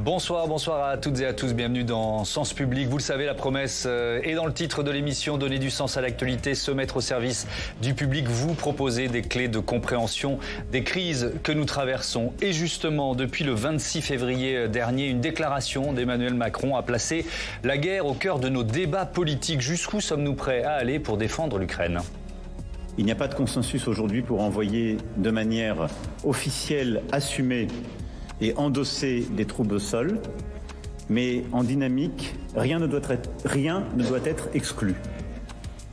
Bonsoir, bonsoir à toutes et à tous, bienvenue dans Sens Public. Vous le savez, la promesse est dans le titre de l'émission, donner du sens à l'actualité, se mettre au service du public, vous proposer des clés de compréhension des crises que nous traversons. Et justement, depuis le 26 février dernier, une déclaration d'Emmanuel Macron a placé la guerre au cœur de nos débats politiques. Jusqu'où sommes-nous prêts à aller pour défendre l'Ukraine ? Il n'y a pas de consensus aujourd'hui pour envoyer de manière officielle, assumée et endosser des troupes au sol, mais en dynamique, rien ne doit être exclu.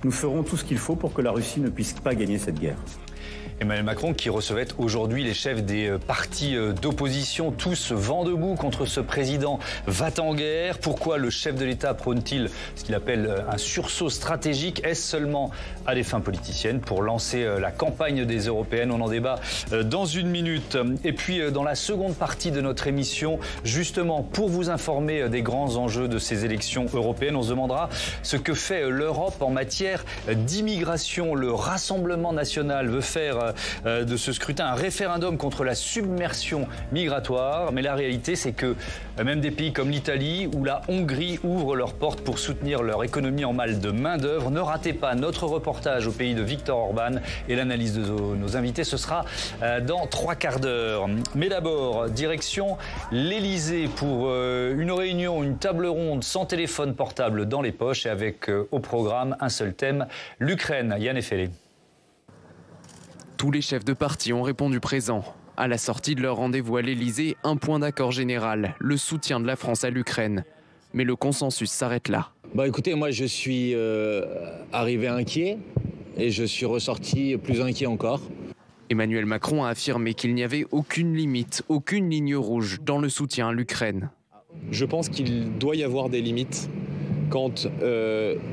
Nous ferons tout ce qu'il faut pour que la Russie ne puisse pas gagner cette guerre. Emmanuel Macron qui recevait aujourd'hui les chefs des partis d'opposition, tous vent debout contre ce président va-t-en-guerre. Pourquoi le chef de l'État prône-t-il ce qu'il appelle un sursaut stratégique? Est-ce seulement à des fins politiciennes pour lancer la campagne des Européennes? On en débat dans une minute. Et puis dans la seconde partie de notre émission, justement pour vous informer des grands enjeux de ces élections européennes, on se demandera ce que fait l'Europe en matière d'immigration. Le Rassemblement national veut faire de ce scrutin un référendum contre la submersion migratoire. Mais la réalité, c'est que même des pays comme l'Italie ou la Hongrie ouvrent leurs portes pour soutenir leur économie en mal de main-d'œuvre. Ne ratez pas notre reportage au pays de Viktor Orban et l'analyse de nos invités. Ce sera dans 3 quarts d'heure. Mais d'abord, direction l'Elysée pour une réunion, une table ronde sans téléphone portable dans les poches et avec au programme un seul thème, l'Ukraine. Yann Effelé. Tous les chefs de parti ont répondu présent. À la sortie de leur rendez-vous à l'Elysée, un point d'accord général, le soutien de la France à l'Ukraine. Mais le consensus s'arrête là. Écoutez, moi je suis arrivé inquiet et je suis ressorti plus inquiet encore. Emmanuel Macron a affirmé qu'il n'y avait aucune limite, aucune ligne rouge dans le soutien à l'Ukraine. Je pense qu'il doit y avoir des limites quand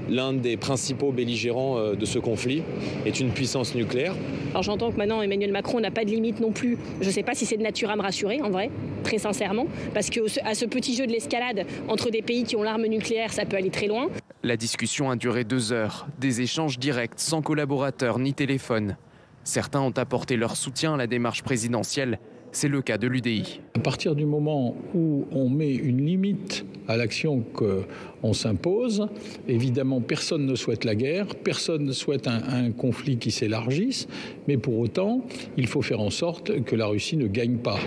l'un des principaux belligérants de ce conflit est une puissance nucléaire. Alors j'entends que maintenant Emmanuel Macron n'a pas de limite non plus. Je ne sais pas si c'est de nature à me rassurer, en vrai, très sincèrement, parce qu'à ce petit jeu de l'escalade entre des pays qui ont l'arme nucléaire, ça peut aller très loin. La discussion a duré 2 heures, des échanges directs, sans collaborateurs ni téléphone. Certains ont apporté leur soutien à la démarche présidentielle. C'est le cas de l'UDI. À partir du moment où on met une limite à l'action qu'on s'impose, évidemment personne ne souhaite la guerre, personne ne souhaite un conflit qui s'élargisse, mais pour autant, il faut faire en sorte que la Russie ne gagne pas.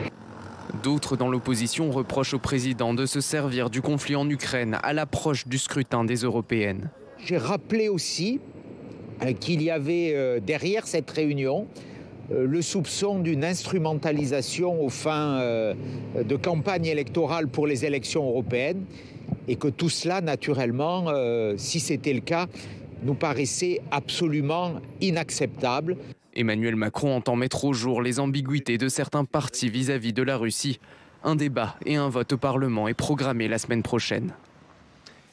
D'autres dans l'opposition reprochent au président de se servir du conflit en Ukraine à l'approche du scrutin des européennes. J'ai rappelé aussi qu'il y avait derrière cette réunion le soupçon d'une instrumentalisation aux fins de campagne électorale pour les élections européennes et que tout cela, naturellement, si c'était le cas, nous paraissait absolument inacceptable. Emmanuel Macron entend mettre au jour les ambiguïtés de certains partis vis-à-vis de la Russie. Un débat et un vote au Parlement est programmé la semaine prochaine.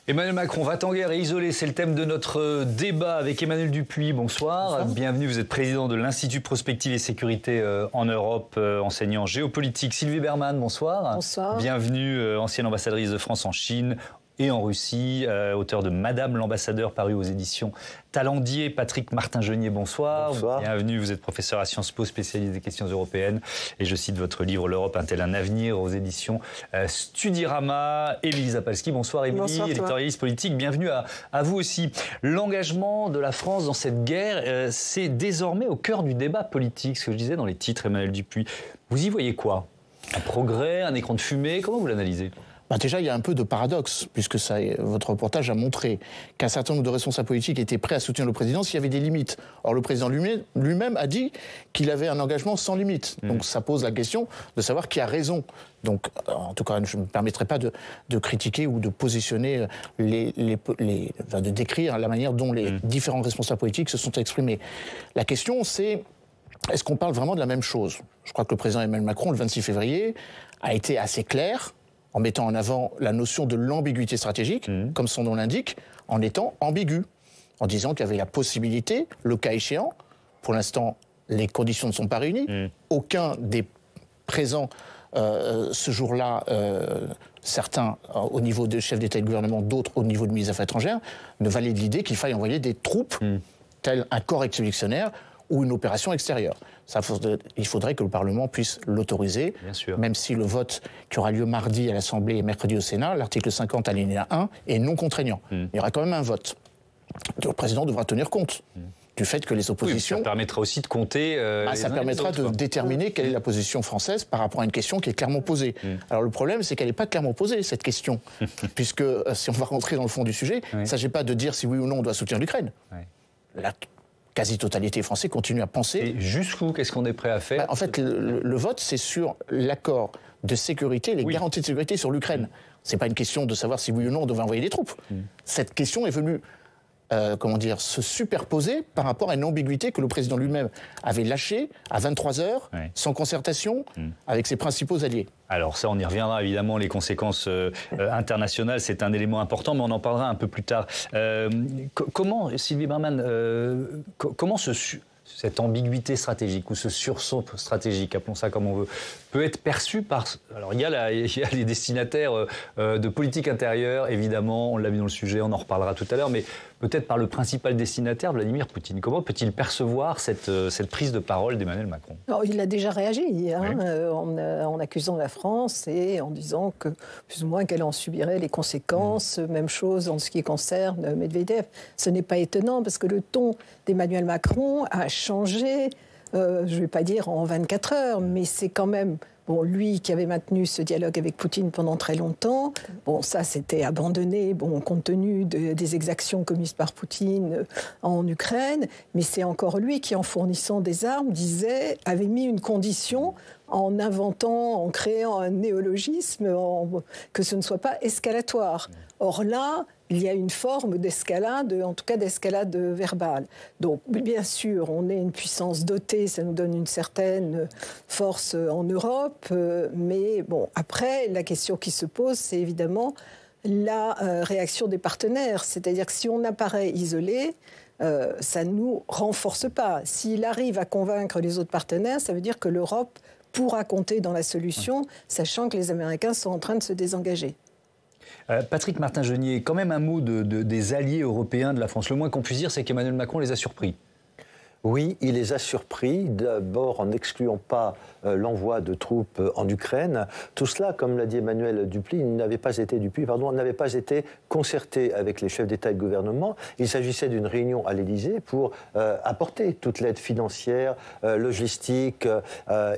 Emmanuel Macron va-t-en-guerre et isolé, c'est le thème de notre débat avec Emmanuel Dupuis. Bonsoir. Bienvenue, vous êtes président de l'Institut Prospective et Sécurité en Europe, enseignant géopolitique. Sylvie Berman, bonsoir. Bonsoir. Bienvenue, ancienne ambassadrice de France en Chine et en Russie, auteur de Madame l'ambassadeur, paru aux éditions Talendier. Patrick Martin-Genier, bonsoir. Bonsoir. Bienvenue, vous êtes professeur à Sciences Po, spécialiste des questions européennes. Et je cite votre livre L'Europe a-t-elle un avenir aux éditions Studirama. Émilie Zapalski, bonsoir Émilie, bonsoir, éditorialiste politique. Bienvenue à vous aussi. L'engagement de la France dans cette guerre, c'est désormais au cœur du débat politique. Ce que je disais dans les titres, Emmanuel Dupuis. Vous y voyez quoi? Un progrès, un écran de fumée? Comment vous l'analysez? Déjà, il y a un peu de paradoxe, puisque votre reportage a montré qu'un certain nombre de responsables politiques étaient prêts à soutenir le président s'il y avait des limites. Or, le président lui-même a dit qu'il avait un engagement sans limite. Donc, ça pose la question de savoir qui a raison. Donc, en tout cas, je ne me permettrai pas de critiquer ou de positionner, de décrire la manière dont les différents responsables politiques se sont exprimés. La question, c'est est-ce qu'on parle vraiment de la même chose? Je crois que le président Emmanuel Macron, le 26 février, a été assez clair en mettant en avant la notion de l'ambiguïté stratégique, comme son nom l'indique, en étant ambigu, en disant qu'il y avait la possibilité, le cas échéant, pour l'instant, les conditions ne sont pas réunies, aucun des présents ce jour-là, certains au niveau de chef d'État et de gouvernement, d'autres au niveau de ministre des Affaires étrangères, ne valident l'idée qu'il faille envoyer des troupes, tel un corps expéditionnaire, ou une opération extérieure. Il faudrait que le Parlement puisse l'autoriser, même si le vote qui aura lieu mardi à l'Assemblée et mercredi au Sénat, l'article 50 alinéa 1, est non contraignant. Il y aura quand même un vote. Le président devra tenir compte du fait que les oppositions... ça permettra aussi de compter ça permettra de déterminer quelle est la position française par rapport à une question qui est clairement posée. Alors le problème, c'est qu'elle n'est pas clairement posée, cette question. Puisque, si on va rentrer dans le fond du sujet, il ne s'agit pas de dire si oui ou non on doit soutenir l'Ukraine. La quasi-totalité des Français continue à penser... Et jusqu'où, qu'est-ce qu'on est prêt à faire? En fait, le vote, c'est sur l'accord de sécurité, les garanties de sécurité sur l'Ukraine. Ce n'est pas une question de savoir si oui ou non on devait envoyer des troupes. Cette question est venue... se superposer par rapport à une ambiguïté que le président lui-même avait lâchée à 23h, sans concertation, avec ses principaux alliés. Alors ça, on y reviendra évidemment, les conséquences internationales, c'est un élément important, mais on en parlera un peu plus tard. Comment, Sylvie Bermann, comment cette ambiguïté stratégique ou ce sursaut stratégique, appelons ça comme on veut, peut être perçu par... Alors il y a les destinataires de politique intérieure, évidemment, on l'a vu dans le sujet, on en reparlera tout à l'heure, mais peut-être par le principal destinataire, Vladimir Poutine. Comment peut-il percevoir cette prise de parole d'Emmanuel Macron? Alors, il a déjà réagi en accusant la France et en disant que plus ou moins qu'elle en subirait les conséquences. Même chose en ce qui concerne Medvedev. Ce n'est pas étonnant parce que le ton d'Emmanuel Macron a changé, je ne vais pas dire en 24 heures, mais c'est quand même... Bon, lui qui avait maintenu ce dialogue avec Poutine pendant très longtemps, bon, ça c'était abandonné, bon, compte tenu des exactions commises par Poutine en Ukraine, mais c'est encore lui qui, en fournissant des armes, avait mis une condition en inventant, en créant un néologisme, que ce ne soit pas escalatoire. Or là, il y a une forme d'escalade, en tout cas d'escalade verbale. Donc, bien sûr, on est une puissance dotée, ça nous donne une certaine force en Europe, mais bon, après, la question qui se pose, c'est évidemment la réaction des partenaires. C'est-à-dire que si on apparaît isolé, ça ne nous renforce pas. S'il arrive à convaincre les autres partenaires, ça veut dire que l'Europe pourra compter dans la solution, sachant que les Américains sont en train de se désengager. Patrick Martin-Genier, quand même un mot des alliés européens de la France. Le moins qu'on puisse dire, c'est qu'Emmanuel Macron les a surpris. Oui, il les a surpris, d'abord en n'excluant pas l'envoi de troupes en Ukraine. Tout cela, comme l'a dit Emmanuel Dupuis, n'avait pas été concerté avec les chefs d'État et de gouvernement. Il s'agissait d'une réunion à l'Élysée pour apporter toute l'aide financière, logistique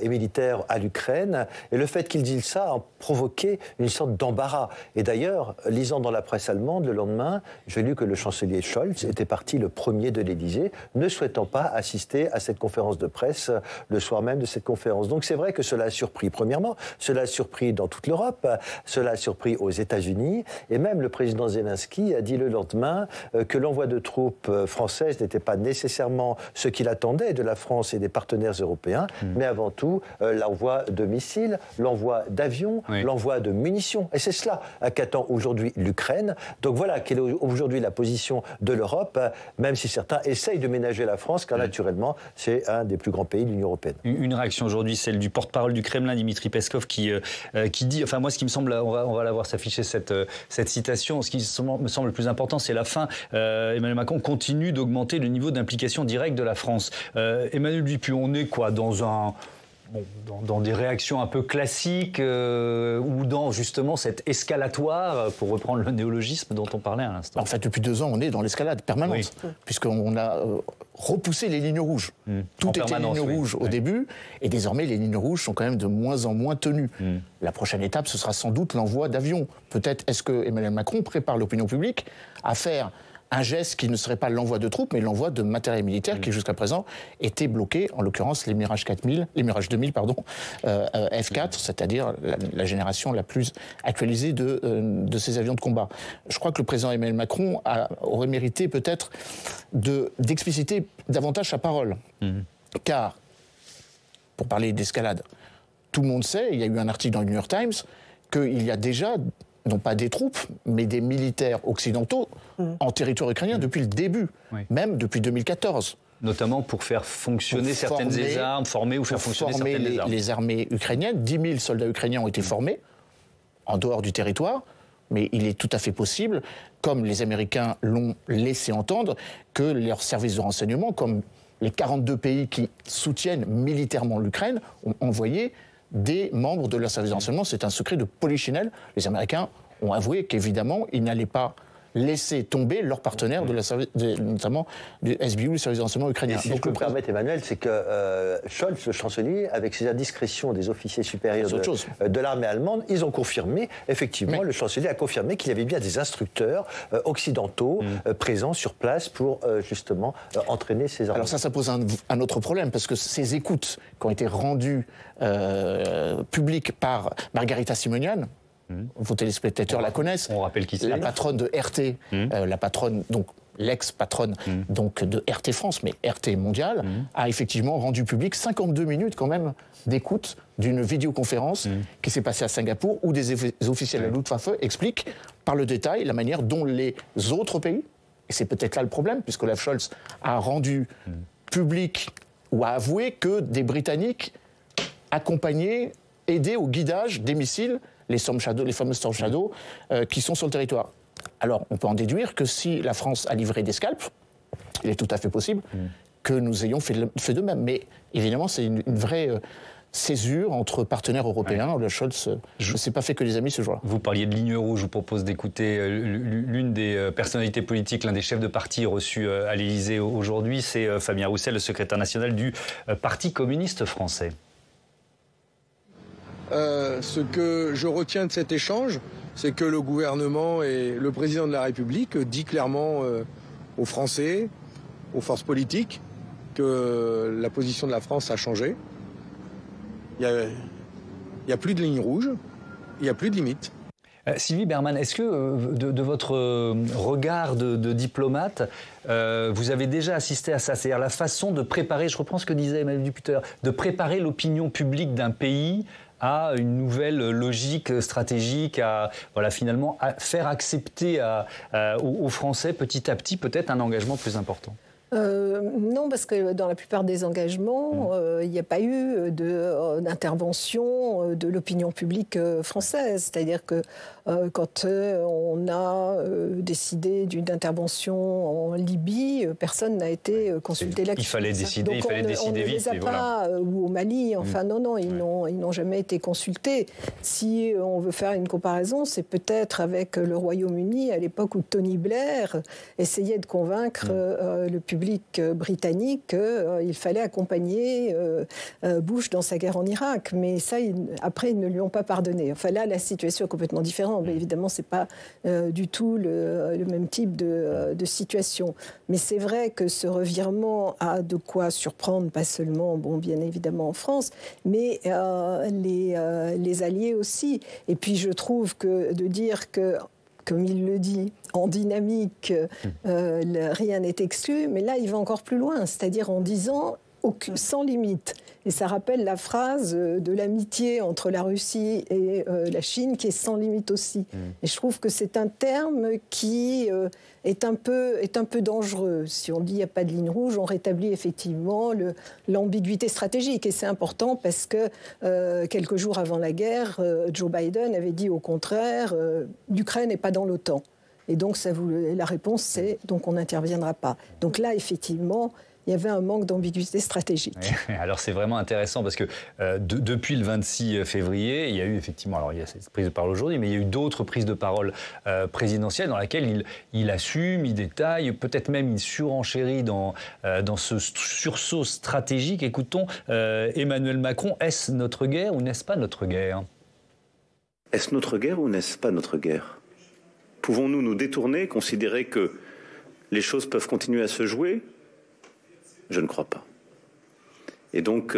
et militaire à l'Ukraine. Et le fait qu'il dise ça a provoqué une sorte d'embarras. Et d'ailleurs, lisant dans la presse allemande le lendemain, j'ai lu que le chancelier Scholz était parti le premier de l'Élysée, ne souhaitant pas assister à cette conférence de presse le soir même de cette conférence. Donc c'est vrai que cela a surpris, premièrement, cela a surpris dans toute l'Europe, cela a surpris aux États-Unis, et même le président Zelensky a dit le lendemain que l'envoi de troupes françaises n'était pas nécessairement ce qu'il attendait de la France et des partenaires européens, mais avant tout l'envoi de missiles, l'envoi d'avions, l'envoi de munitions. Et c'est cela qu'attend aujourd'hui l'Ukraine. Donc voilà quelle est aujourd'hui la position de l'Europe, même si certains essayent de ménager la France, car naturellement, c'est un des plus grands pays de l'Union européenne. Une réaction aujourd'hui, celle du porte-parole du Kremlin, Dimitri Peskov, qui dit, enfin moi ce qui me semble, on va la voir s'afficher cette citation, ce qui me semble le plus important, c'est la fin. Emmanuel Macron continue d'augmenter le niveau d'implication directe de la France. Emmanuel Dupuis, on est quoi dans des réactions un peu classiques ou dans justement cette escalatoire, pour reprendre le néologisme dont on parlait à l'instant? En fait, depuis 2 ans, on est dans l'escalade permanente, puisqu'on a repoussé les lignes rouges. Tout était lignes rouges au début, et désormais les lignes rouges sont quand même de moins en moins tenues. La prochaine étape, ce sera sans doute l'envoi d'avions. Peut-être est-ce que Emmanuel Macron prépare l'opinion publique à faire un geste qui ne serait pas l'envoi de troupes, mais l'envoi de matériel militaire qui jusqu'à présent était bloqué, en l'occurrence les Mirage 2000, F4, c'est-à-dire la génération la plus actualisée de ces avions de combat. Je crois que le président Emmanuel Macron aurait mérité peut-être d'expliciter davantage sa parole. Car, pour parler d'escalade, tout le monde sait, il y a eu un article dans le New York Times, qu'il y a déjà, non pas des troupes, mais des militaires occidentaux en territoire ukrainien depuis le début, même depuis 2014. Notamment pour faire fonctionner certaines des armes, former ou faire fonctionner certaines des armes. Les armées ukrainiennes, 10 000 soldats ukrainiens ont été formés en dehors du territoire, mais il est tout à fait possible, comme les Américains l'ont laissé entendre, que leurs services de renseignement, comme les 42 pays qui soutiennent militairement l'Ukraine ont envoyé des membres de leur service de renseignement. C'est un secret de polichinelle. Les Américains ont avoué qu'évidemment, ils n'allaient pas laisser tomber leurs partenaires, notamment du SBU, le service de renseignement ukrainien. Et si je peux me permettre, Emmanuel, c'est que Scholz, le chancelier, avec ses indiscrétions des officiers supérieurs de l'armée allemande, ils ont confirmé, effectivement, le chancelier a confirmé qu'il y avait bien des instructeurs occidentaux présents sur place pour justement entraîner ces armées. Alors ça pose un autre problème, parce que ces écoutes qui ont été rendues publiques par Margarita Simonian, vos téléspectateurs la connaissent. On rappelle qui c'est. La patronne de RT, la patronne, donc l'ex-patronne donc de RT France, mais RT Mondial, a effectivement rendu public 52 minutes quand même d'écoute d'une vidéoconférence qui s'est passée à Singapour, où des officiels de la Luftwaffe expliquent par le détail la manière dont les autres pays, et c'est peut-être là le problème, puisque Olaf Scholz a rendu public ou a avoué que des Britanniques accompagnaient, aidaient au guidage des missiles, les fameux Storm Shadow, qui sont sur le territoire. Alors, on peut en déduire que si la France a livré des scalps, il est tout à fait possible que nous ayons fait de même. Mais évidemment, c'est une vraie césure entre partenaires européens. Le Scholz ne s'est pas fait que des amis ce jour-là. Vous parliez de ligne rouge. Je vous propose d'écouter l'une des personnalités politiques, l'un des chefs de parti reçus à l'Élysée aujourd'hui. C'est Fabien Roussel, le secrétaire national du Parti communiste français. Ce que je retiens de cet échange, c'est que le gouvernement et le président de la République dit clairement aux Français, aux forces politiques, que la position de la France a changé. Il n'y a plus de ligne rouge, il n'y a plus de limite. Sylvie Bermann, est-ce que de votre regard de diplomate, vous avez déjà assisté à ça? C'est-à-dire la façon de préparer, je reprends ce que disait Emmanuel Duputer, de préparer l'opinion publique d'un pays à une nouvelle logique stratégique, à finalement à faire accepter aux Français petit à petit peut-être un engagement plus important? Non, parce que dans la plupart des engagements, il n'y a pas eu d'intervention de l'opinion publique française. C'est-à-dire que quand on a décidé d'une intervention en Libye, personne n'a été consulté là-dessus. Il fallait décider, donc on ne les a pas, ou au Mali, enfin non, ils n'ont jamais été consultés. Si on veut faire une comparaison, c'est peut-être avec le Royaume-Uni, à l'époque où Tony Blair essayait de convaincre le public britannique qu'il fallait accompagner Bush dans sa guerre en Irak. Mais ça, après, ils ne lui ont pas pardonné. Enfin là, la situation est complètement différente. Mais évidemment, ce n'est pas du tout le même type de situation. Mais c'est vrai que ce revirement a de quoi surprendre, pas seulement, bien évidemment en France, mais les alliés aussi. Et puis je trouve que de dire que, comme il le dit, en dynamique, rien n'est exclu, mais là, il va encore plus loin, c'est-à-dire en disant sans limite. Et ça rappelle la phrase de l'amitié entre la Russie et la Chine, qui est sans limite aussi. Et je trouve que c'est un terme qui est un peu dangereux. Si on dit qu'il n'y a pas de ligne rouge, on rétablit effectivement l'ambiguïté stratégique. Et c'est important parce que quelques jours avant la guerre, Joe Biden avait dit au contraire, l'Ukraine n'est pas dans l'OTAN. Et donc la réponse, c'est donc on n'interviendra pas. Donc là, effectivement, il y avait un manque d'ambiguïté stratégique. Alors c'est vraiment intéressant parce que depuis le 26 février, il y a eu effectivement, alors il y a cette prise de parole aujourd'hui, mais il y a eu d'autres prises de parole présidentielles dans lesquelles il assume, il détaille, peut-être même il surenchérit dans ce sursaut stratégique. Écoutons Emmanuel Macron, est-ce notre guerre ou n'est-ce pas notre guerre? Est-ce notre guerre ou n'est-ce pas notre guerre? Pouvons-nous nous détourner, considérer que les choses peuvent continuer à se jouer? Je ne crois pas. Et donc,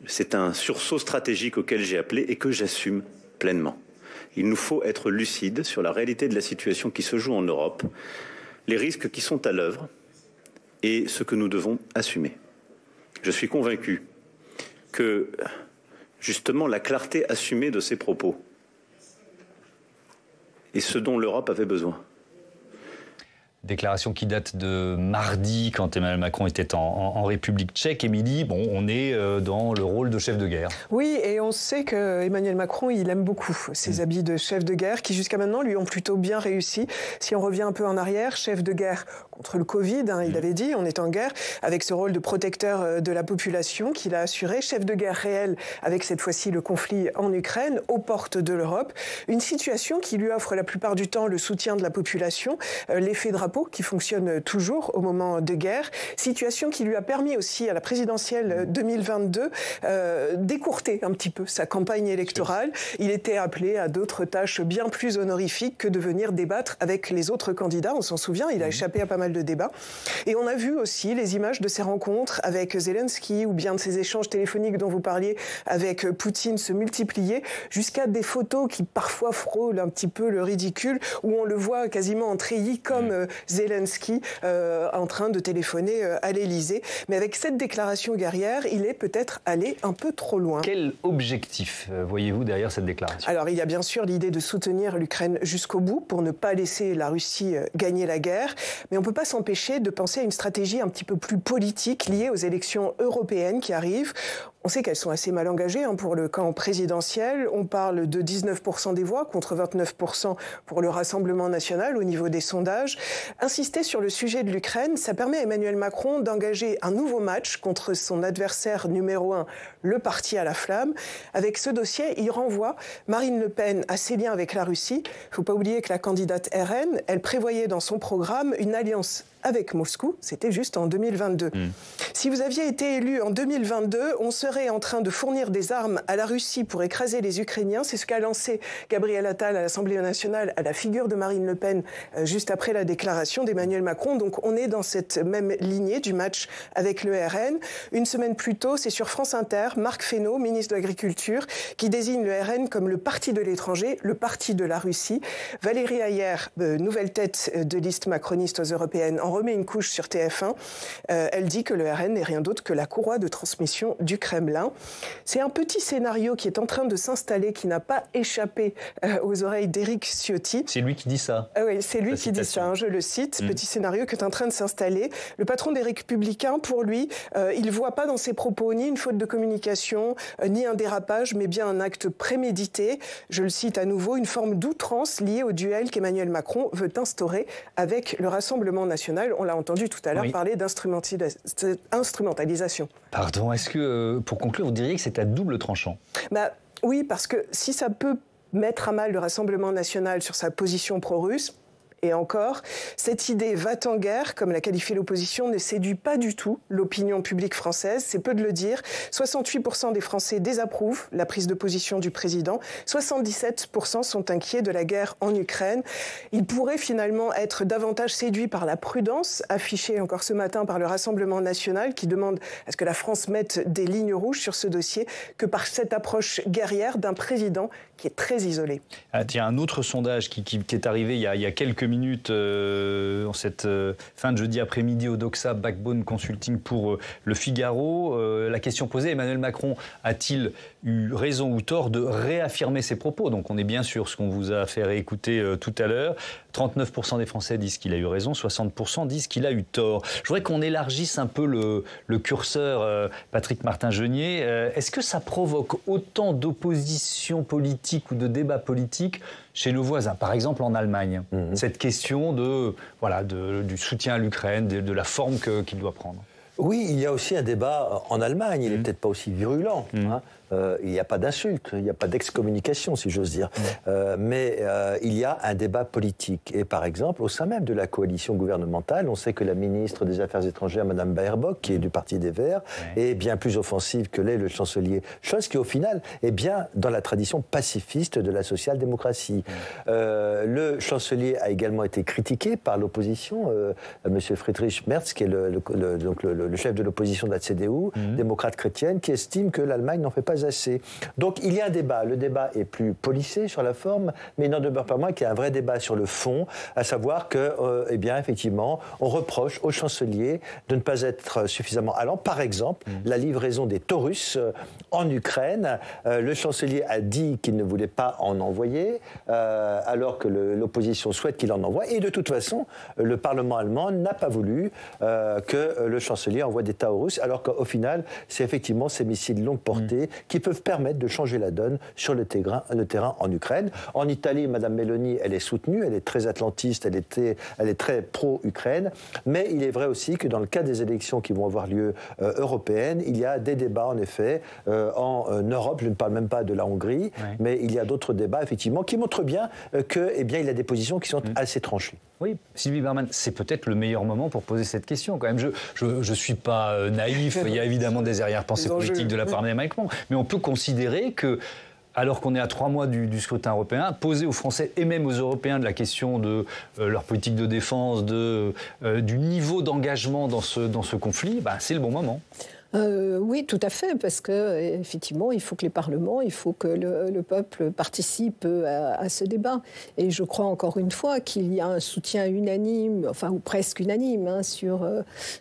c'est un sursaut stratégique auquel j'ai appelé et que j'assume pleinement. Il nous faut être lucides sur la réalité de la situation qui se joue en Europe, les risques qui sont à l'œuvre et ce que nous devons assumer. Je suis convaincu que, justement, la clarté assumée de ces propos est ce dont l'Europe avait besoin. Déclaration qui date de mardi, quand Emmanuel Macron était en République tchèque. Émilie, on est dans le rôle de chef de guerre. Oui, et on sait qu'Emmanuel Macron, il aime beaucoup ses habits de chef de guerre, qui jusqu'à maintenant lui ont plutôt bien réussi. Si on revient un peu en arrière, chef de guerre contre le Covid, il avait dit, on est en guerre, avec ce rôle de protecteur de la population qu'il a assuré, chef de guerre réel avec cette fois-ci le conflit en Ukraine, aux portes de l'Europe. Une situation qui lui offre la plupart du temps le soutien de la population, l'effet drapeau qui fonctionne toujours au moment de guerre, situation qui lui a permis aussi à la présidentielle 2022 d'écourter un petit peu sa campagne électorale. Il était appelé à d'autres tâches bien plus honorifiques que de venir débattre avec les autres candidats. On s'en souvient, il a échappé à pas mal de débats. Et on a vu aussi les images de ses rencontres avec Zelensky ou bien de ses échanges téléphoniques dont vous parliez avec Poutine se multiplier jusqu'à des photos qui parfois frôlent un petit peu le ridicule, où on le voit quasiment en treillis comme Zelensky en train de téléphoner à l'Élysée. Mais avec cette déclaration guerrière, il est peut-être allé un peu trop loin. Quel objectif voyez-vous derrière cette déclaration? Alors il y a bien sûr l'idée de soutenir l'Ukraine jusqu'au bout pour ne pas laisser la Russie gagner la guerre, mais on ne peut pas s'empêcher de penser à une stratégie un petit peu plus politique liée aux élections européennes qui arrivent. On sait qu'elles sont assez mal engagées pour le camp présidentiel. On parle de 19% des voix contre 29% pour le Rassemblement national au niveau des sondages. Insister sur le sujet de l'Ukraine, ça permet à Emmanuel Macron d'engager un nouveau match contre son adversaire numéro 1, le parti à la flamme. Avec ce dossier, il renvoie Marine Le Pen à ses liens avec la Russie. Il ne faut pas oublier que la candidate RN, elle prévoyait dans son programme une alliance avec Moscou, c'était juste en 2022. Si vous aviez été élu en 2022, on serait en train de fournir des armes à la Russie pour écraser les Ukrainiens. C'est ce qu'a lancé Gabriel Attal à l'Assemblée nationale à la figure de Marine Le Pen juste après la déclaration d'Emmanuel Macron. Donc on est dans cette même lignée du match avec le RN. Une semaine plus tôt, c'est sur France Inter, Marc Fesneau, ministre de l'Agriculture, qui désigne le RN comme le parti de l'étranger, le parti de la Russie. Valérie Hayer, nouvelle tête de liste macroniste aux européennes, en remet une couche sur TF1. Elle dit que le RN n'est rien d'autre que la courroie de transmission du Kremlin. C'est un petit scénario qui est en train de s'installer, qui n'a pas échappé aux oreilles d'Éric Ciotti. C'est lui qui dit ça. Oui, c'est lui qui dit ça, je le cite. Petit scénario qui est en train de s'installer. Le patron des Républicains, pour lui, il ne voit pas dans ses propos ni une faute de communication, ni un dérapage, mais bien un acte prémédité. Je le cite à nouveau, une forme d'outrance liée au duel qu'Emmanuel Macron veut instaurer avec le Rassemblement national. On l'a entendu tout à l'heure parler d'instrumentalisation. Pardon, est-ce que, pour conclure, vous diriez que c'est à double tranchant? Oui, parce que si ça peut mettre à mal le Rassemblement national sur sa position pro-russe, et encore, cette idée va-t-en-guerre, comme l'a qualifié l'opposition, ne séduit pas du tout l'opinion publique française. C'est peu de le dire. 68% des Français désapprouvent la prise de position du président. 77% sont inquiets de la guerre en Ukraine. Il pourrait finalement être davantage séduit par la prudence affichée encore ce matin par le Rassemblement national qui demande à ce que la France mette des lignes rouges sur ce dossier que par cette approche guerrière d'un président qui est très isolé. Il y a un autre sondage qui est arrivé il y a quelques minutes en cette fin de jeudi après-midi au Doxa Backbone Consulting pour Le Figaro. La question posée, Emmanuel Macron a-t-il eu raison ou tort de réaffirmer ses propos? Donc on est bien sûr ce qu'on vous a fait réécouter tout à l'heure. 39% des Français disent qu'il a eu raison, 60% disent qu'il a eu tort. Je voudrais qu'on élargisse un peu le curseur, Patrick Martin-Genier. Est-ce que ça provoque autant d'opposition politique ou de débat politique chez nos voisins, par exemple en Allemagne, cette question du soutien à l'Ukraine, de la forme qu'il doit prendre? Oui, il y a aussi un débat en Allemagne, il n'est peut-être pas aussi virulent. Il n'y a pas d'insulte, il n'y a pas d'excommunication, si j'ose dire. Mais il y a un débat politique. Et par exemple, au sein même de la coalition gouvernementale, on sait que la ministre des Affaires étrangères, Mme Baerbock, qui est du Parti des Verts, est bien plus offensive que l'est le chancelier Scholz, qui au final est bien dans la tradition pacifiste de la social-démocratie. Le chancelier a également été critiqué par l'opposition, M. Friedrich Merz, qui est le chef de l'opposition de la CDU, démocrate chrétienne, qui estime que l'Allemagne n'en fait pas assez. Donc il y a un débat. Le débat est plus polissé sur la forme, mais il n'en demeure pas moins qu'il y a un vrai débat sur le fond, à savoir que, effectivement, on reproche au chancelier de ne pas être suffisamment allant. Par exemple, la livraison des Taurus en Ukraine. Le chancelier a dit qu'il ne voulait pas en envoyer, alors que l'opposition souhaite qu'il en envoie. Et de toute façon, le Parlement allemand n'a pas voulu que le chancelier envoie des Taurus, alors qu'au final, c'est effectivement ces missiles longue portée qui peuvent permettre de changer la donne sur le terrain en Ukraine. En Italie, Mme Meloni, elle est soutenue, elle est très atlantiste, elle est très pro-Ukraine, mais il est vrai aussi que dans le cas des élections qui vont avoir lieu européennes, il y a des débats en effet en Europe, je ne parle même pas de la Hongrie, mais il y a d'autres débats effectivement qui montrent bien qu'il y a des positions qui sont assez tranchées. Oui, Sylvie Bermann, c'est peut-être le meilleur moment pour poser cette question quand même. Je ne suis pas naïf, il y a évidemment des arrière-pensées politiques de la part d'Emmanuel Macron, mais on peut considérer que, alors qu'on est à 3 mois du scrutin européen, poser aux Français et même aux Européens de la question de leur politique de défense, du niveau d'engagement dans ce conflit, c'est le bon moment. Oui, tout à fait, parce que effectivement, il faut que les parlements, il faut que le peuple participe à ce débat. Et je crois encore une fois qu'il y a un soutien unanime, enfin ou presque unanime, sur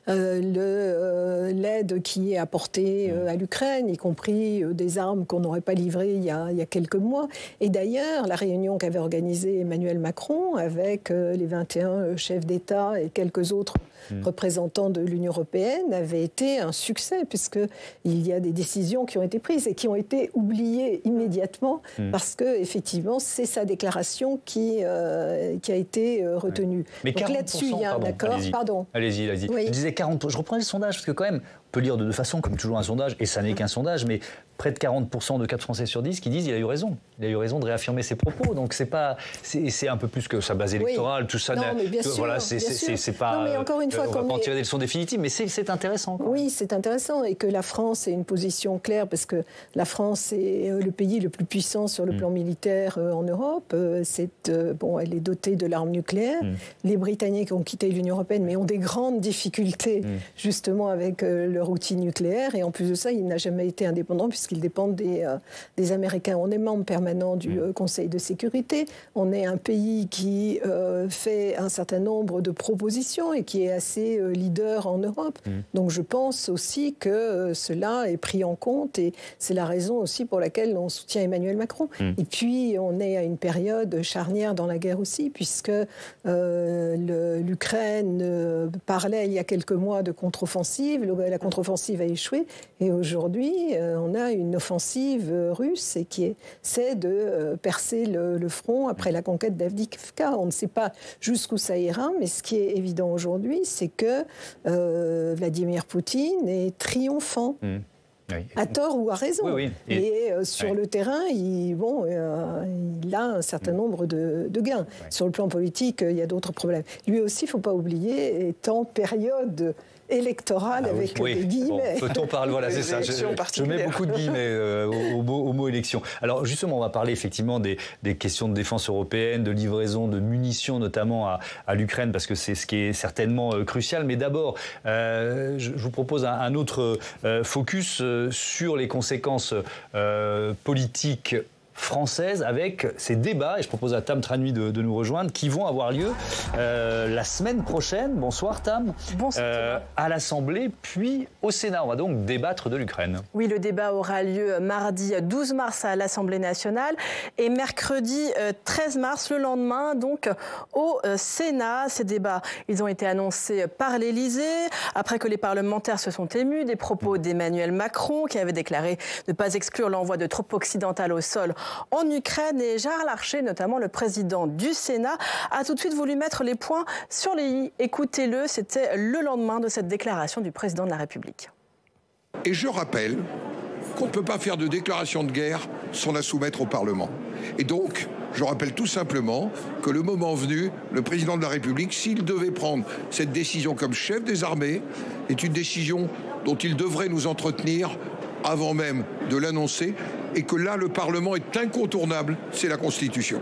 l'aide qui est apportée à l'Ukraine, y compris des armes qu'on n'aurait pas livrées il y a quelques mois. Et d'ailleurs, la réunion qu'avait organisée Emmanuel Macron avec les 21 chefs d'État et quelques autres représentants de l'Union européenne avait été un succès, puisqu'il y a des décisions qui ont été prises et qui ont été oubliées immédiatement, parce qu'effectivement, c'est sa déclaration qui a été retenue. Mais donc là-dessus, il y a un accord. Pardon. Allez-y. Oui. Je disais 40%. Je reprends les sondages, parce que quand même, on peut lire de deux façons, comme toujours un sondage, et ça n'est qu'un sondage, mais près de 40% de 4 Français sur 10 qui disent qu'il a eu raison. Il a eu raison de réaffirmer ses propos. Donc c'est un peu plus que sa base électorale, tout ça. Non, mais bien sûr, voilà, c'est pas. Non, mais encore une fois, on va pas en tirer des leçons définitives, mais c'est intéressant. Oui, c'est intéressant, et que la France ait une position claire, parce que la France est le pays le plus puissant sur le plan militaire en Europe. Elle est dotée de l'arme nucléaire. Les Britanniques ont quitté l'Union européenne, mais ont des grandes difficultés justement avec leur outil nucléaire. Et en plus de ça, il n'a jamais été indépendant, puisqu'ils dépendent des Américains. On est membre permanent du Conseil de sécurité. On est un pays qui fait un certain nombre de propositions et qui est assez leader en Europe. Donc je pense aussi que cela est pris en compte, et c'est la raison aussi pour laquelle on soutient Emmanuel Macron. Et puis on est à une période charnière dans la guerre aussi, puisque l'Ukraine parlait il y a quelques mois de contre-offensive. La contre-offensive a échoué, et aujourd'hui on a une offensive russe et qui essaie de percer le front après la conquête d'Avdiivka. On ne sait pas jusqu'où ça ira, mais ce qui est évident aujourd'hui, c'est que Vladimir Poutine est triomphant. À tort ou à raison. Et sur le terrain, il a un certain nombre de gains. Sur le plan politique, il y a d'autres problèmes. Lui aussi, il ne faut pas oublier, est en période électorale avec des guillemets. Peut-on parler, voilà, c'est ça. Je mets beaucoup de guillemets au mot élection. Alors justement, on va parler effectivement des questions de défense européenne, de livraison de munitions notamment à l'Ukraine, parce que c'est ce qui est certainement crucial. Mais d'abord, je vous propose un autre focus sur les conséquences politiques française avec ces débats, et je propose à Tam Tranui de nous rejoindre, qui vont avoir lieu la semaine prochaine. Bonsoir Tam. Bonsoir. À l'Assemblée, puis au Sénat. On va donc débattre de l'Ukraine. Oui, le débat aura lieu mardi 12 mars à l'Assemblée nationale et mercredi 13 mars, le lendemain, donc au Sénat. Ces débats, ils ont été annoncés par l'Élysée après que les parlementaires se sont émus des propos d'Emmanuel Macron, qui avait déclaré ne pas exclure l'envoi de troupes occidentales au sol en Ukraine. Et Gérard Larcher, notamment le président du Sénat, a tout de suite voulu mettre les points sur les i. Écoutez-le, c'était le lendemain de cette déclaration du président de la République. Et je rappelle qu'on ne peut pas faire de déclaration de guerre sans la soumettre au Parlement. Et donc, je rappelle tout simplement que le moment venu, le président de la République, s'il devait prendre cette décision comme chef des armées, est une décision dont il devrait nous entretenir avant même de l'annoncer, et que là, le Parlement est incontournable, c'est la Constitution.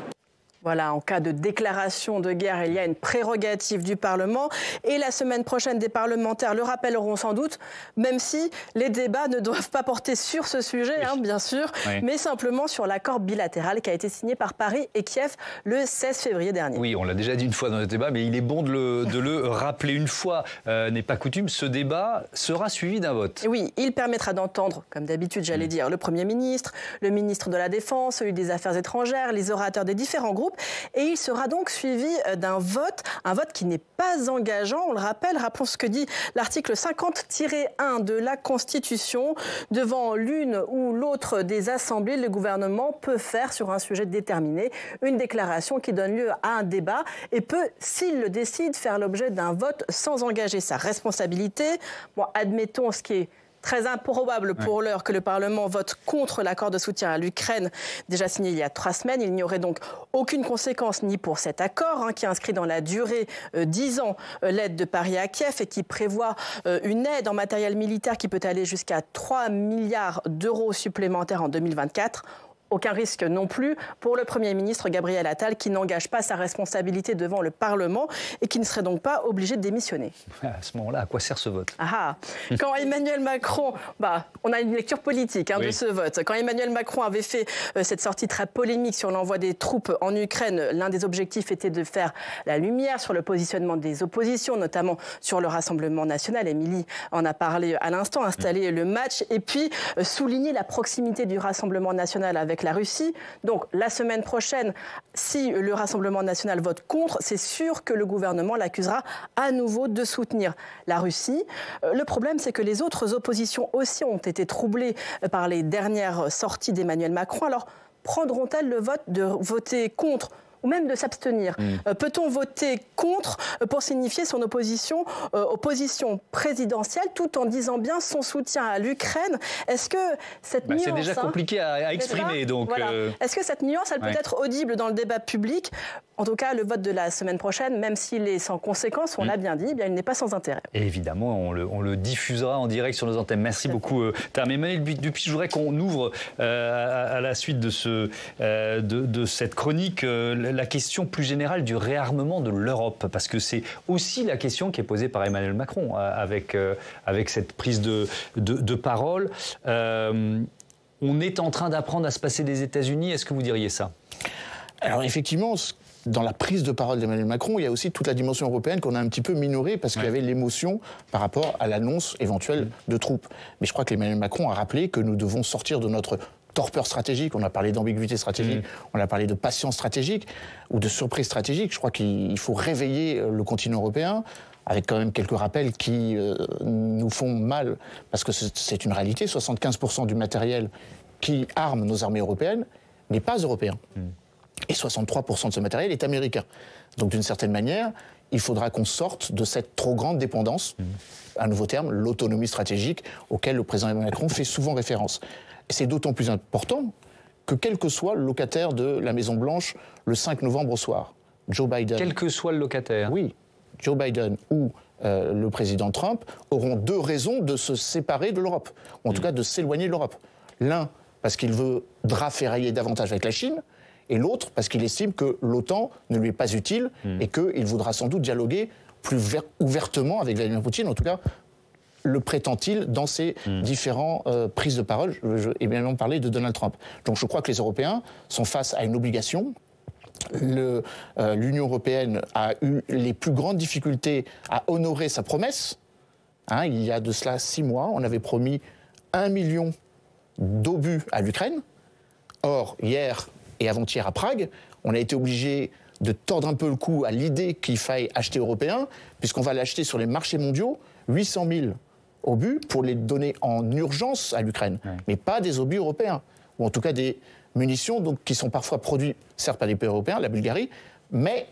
Voilà, en cas de déclaration de guerre, il y a une prérogative du Parlement. Et la semaine prochaine, des parlementaires le rappelleront sans doute, même si les débats ne doivent pas porter sur ce sujet, bien sûr, mais simplement sur l'accord bilatéral qui a été signé par Paris et Kiev le 16 février dernier. Oui, on l'a déjà dit une fois dans le débat, mais il est bon de le rappeler une fois. N'est pas coutume, ce débat sera suivi d'un vote. Et oui, il permettra d'entendre, comme d'habitude, j'allais dire, le Premier ministre, le ministre de la Défense, celui des Affaires étrangères, les orateurs des différents groupes. troupes. Et il sera donc suivi d'un vote, un vote qui n'est pas engageant. On le rappelle, rappelons ce que dit l'article 50-1 de la Constitution. Devant l'une ou l'autre des assemblées, le gouvernement peut faire sur un sujet déterminé une déclaration qui donne lieu à un débat et peut, s'il le décide, faire l'objet d'un vote sans engager sa responsabilité. Bon, admettons ce qui est très improbable pour l'heure que le Parlement vote contre l'accord de soutien à l'Ukraine, déjà signé il y a 3 semaines. Il n'y aurait donc aucune conséquence ni pour cet accord, qui inscrit dans la durée 10 ans l'aide de Paris à Kiev et qui prévoit une aide en matériel militaire qui peut aller jusqu'à 3 milliards d'euros supplémentaires en 2024. Aucun risque non plus pour le Premier ministre Gabriel Attal qui n'engage pas sa responsabilité devant le Parlement et qui ne serait donc pas obligé de démissionner. À ce moment-là, à quoi sert ce vote? Quand Emmanuel Macron, on a une lecture politique de ce vote. Quand Emmanuel Macron avait fait cette sortie très polémique sur l'envoi des troupes en Ukraine, l'un des objectifs était de faire la lumière sur le positionnement des oppositions, notamment sur le Rassemblement national. Émilie en a parlé à l'instant, installer le match et puis souligner la proximité du Rassemblement national avec la Russie. Donc la semaine prochaine, si le Rassemblement national vote contre, c'est sûr que le gouvernement l'accusera à nouveau de soutenir la Russie. Le problème, c'est que les autres oppositions aussi ont été troublées par les dernières sorties d'Emmanuel Macron. Alors prendront-elles le vote de voter contre ou même de s'abstenir? Peut-on voter contre pour signifier son opposition aux positions présidentielles tout en disant bien son soutien à l'Ukraine? Est-ce que cette nuance... C'est déjà compliqué à exprimer. Donc, Est-ce que cette nuance, elle peut être audible dans le débat public? En tout cas, le vote de la semaine prochaine, même s'il est sans conséquence, on l'a bien dit, il n'est pas sans intérêt. Et évidemment, on le diffusera en direct sur nos antennes. Merci beaucoup, Tam. Emmanuel Dupuis, je voudrais qu'on ouvre à la suite de cette chronique la question plus générale du réarmement de l'Europe, parce que c'est aussi la question qui est posée par Emmanuel Macron avec cette prise de parole. On est en train d'apprendre à se passer des États-Unis. Est-ce que vous diriez ça? Alors effectivement, dans la prise de parole d'Emmanuel Macron, il y a aussi toute la dimension européenne qu'on a un petit peu minorée parce qu'il y avait l'émotion par rapport à l'annonce éventuelle de troupes. Mais je crois qu'Emmanuel Macron a rappelé que nous devons sortir de notre torpeur stratégique. On a parlé d'ambiguïté stratégique, on a parlé de patience stratégique ou de surprise stratégique. Je crois qu'il faut réveiller le continent européen avec quand même quelques rappels qui nous font mal parce que c'est une réalité. 75% du matériel qui arme nos armées européennes n'est pas européen. Et 63% de ce matériel est américain. Donc d'une certaine manière, il faudra qu'on sorte de cette trop grande dépendance, un nouveau terme, l'autonomie stratégique, auquel le président Emmanuel Macron fait souvent référence. Et c'est d'autant plus important que quel que soit le locataire de la Maison-Blanche le 5 novembre au soir, Joe Biden... Quel que soit le locataire? Oui, Joe Biden ou le président Trump auront 2 raisons de se séparer de l'Europe, ou en tout cas de s'éloigner de l'Europe. L'un, parce qu'il voudra ferrailler davantage avec la Chine, et l'autre parce qu'il estime que l'OTAN ne lui est pas utile et qu'il voudra sans doute dialoguer plus ouvertement avec Vladimir Poutine, en tout cas le prétend-il dans ses différentes prises de parole, et bien évidemment parler de Donald Trump. Donc je crois que les Européens sont face à une obligation. L'Union européenne a eu les plus grandes difficultés à honorer sa promesse. Il y a de cela 6 mois, on avait promis 1 million d'obus à l'Ukraine. Or, hier et avant-hier à Prague, on a été obligé de tordre un peu le cou à l'idée qu'il faille acheter européen, puisqu'on va l'acheter sur les marchés mondiaux, 800 000 obus pour les donner en urgence à l'Ukraine, mais pas des obus européens, ou en tout cas des munitions donc, qui sont parfois produits, certes par des pays européens, la Bulgarie, mais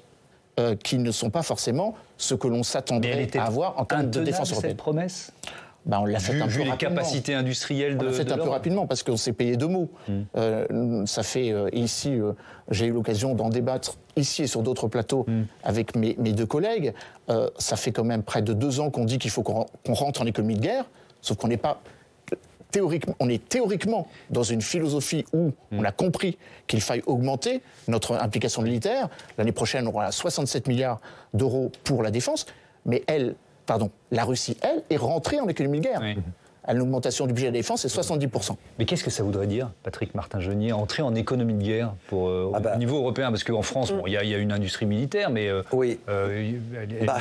qui ne sont pas forcément ce que l'on s'attendrait à avoir en termes de défense européenne. Cette promesse? On l'a fait un peu vu les rapidement. capacités industrielles de On l'a fait un peu rapidement parce qu'on s'est payé 2 mots. Ça fait ici, j'ai eu l'occasion d'en débattre ici et sur d'autres plateaux avec mes 2 collègues. Ça fait quand même près de 2 ans qu'on dit qu'il faut qu'on rentre en économie de guerre, sauf qu'on n'est pas théoriquement, on est théoriquement dans une philosophie où on a compris qu'il faille augmenter notre implication militaire. L'année prochaine, on aura 67 milliards d'euros pour la défense, mais la Russie, elle, est rentrée en économie de guerre. à l'augmentation du budget de la défense, c'est 70%. Mais qu'est-ce que ça voudrait dire, Patrick Martin-Genier, entrer en économie de guerre au niveau européen? Parce qu'en France, il y a une industrie militaire, mais elle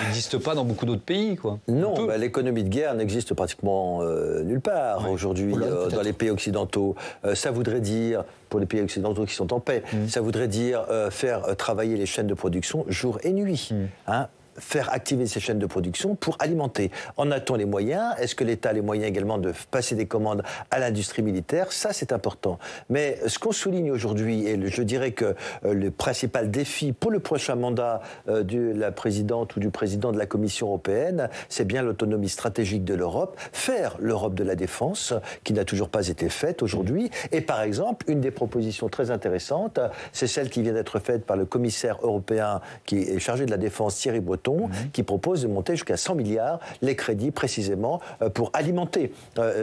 n'existe pas dans beaucoup d'autres pays, quoi. Non, l'économie de guerre n'existe pratiquement nulle part aujourd'hui dans les pays occidentaux. Ça voudrait dire, pour les pays occidentaux qui sont en paix, ça voudrait dire faire travailler les chaînes de production jour et nuit. Faire activer ces chaînes de production pour alimenter. En a-t-on les moyens? Est-ce que l'État a les moyens également de passer des commandes à l'industrie militaire? Ça, c'est important. Mais ce qu'on souligne aujourd'hui, et je dirais que le principal défi pour le prochain mandat de la présidente ou du président de la Commission européenne, c'est bien l'autonomie stratégique de l'Europe, faire l'Europe de la défense, qui n'a toujours pas été faite aujourd'hui. Et par exemple, une des propositions très intéressantes, c'est celle qui vient d'être faite par le commissaire européen qui est chargé de la défense, Thierry Breton, qui propose de monter jusqu'à 100 milliards les crédits précisément pour alimenter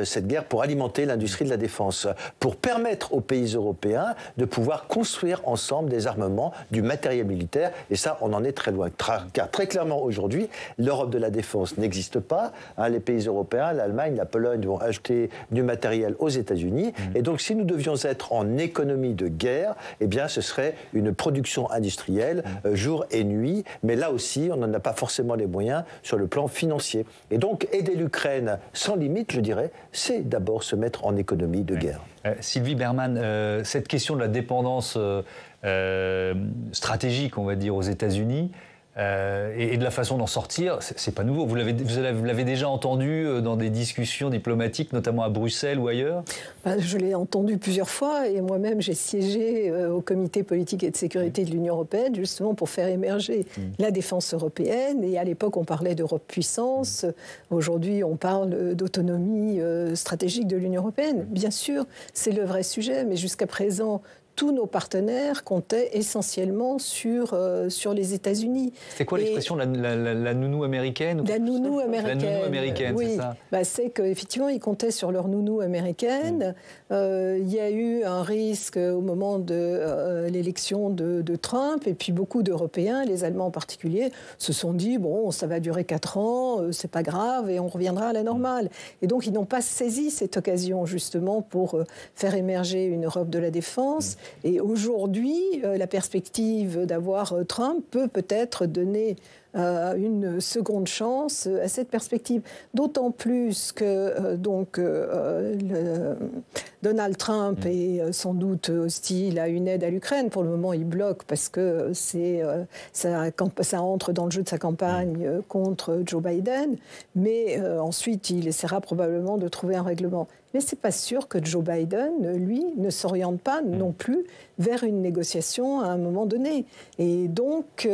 cette guerre, pour alimenter l'industrie de la défense, pour permettre aux pays européens de pouvoir construire ensemble des armements, du matériel militaire, et ça, on en est très loin. Car très clairement, aujourd'hui, l'Europe de la défense n'existe pas. Les pays européens, l'Allemagne, la Pologne vont acheter du matériel aux États-Unis, et donc si nous devions être en économie de guerre, eh bien, ce serait une production industrielle jour et nuit, mais là aussi, on n'en a pas forcément les moyens sur le plan financier. Et donc, aider l'Ukraine sans limite, je dirais, c'est d'abord se mettre en économie de guerre. Sylvie Bermann, cette question de la dépendance stratégique, on va dire, aux États-Unis, et de la façon d'en sortir, c'est pas nouveau. Vous l'avez déjà entendu dans des discussions diplomatiques, notamment à Bruxelles ou ailleurs? Je l'ai entendu plusieurs fois, et moi-même j'ai siégé au comité politique et de sécurité de l'Union européenne, justement pour faire émerger la défense européenne. Et à l'époque, on parlait d'Europe puissance. Aujourd'hui, on parle d'autonomie stratégique de l'Union européenne. Bien sûr, c'est le vrai sujet, mais jusqu'à présent, tous nos partenaires comptaient essentiellement sur les États-Unis. C'est quoi l'expression, la nounou américaine? La nounou américaine. La nounou américaine, oui. C'est ça. C'est qu'effectivement, ils comptaient sur leur nounou américaine. Il y a eu un risque au moment de l'élection de Trump, et puis beaucoup d'Européens, les Allemands en particulier, se sont dit, bon, ça va durer 4 ans, c'est pas grave, et on reviendra à la normale. Et donc, ils n'ont pas saisi cette occasion, justement, pour faire émerger une Europe de la défense. Et aujourd'hui, la perspective d'avoir Trump peut-être donner une seconde chance à cette perspective. D'autant plus que Donald Trump est sans doute hostile à une aide à l'Ukraine. Pour le moment, il bloque parce que ça entre dans le jeu de sa campagne contre Joe Biden. Mais ensuite, il essaiera probablement de trouver un règlement. Mais ce n'est pas sûr que Joe Biden, lui, ne s'oriente pas non plus vers une négociation à un moment donné. Et donc,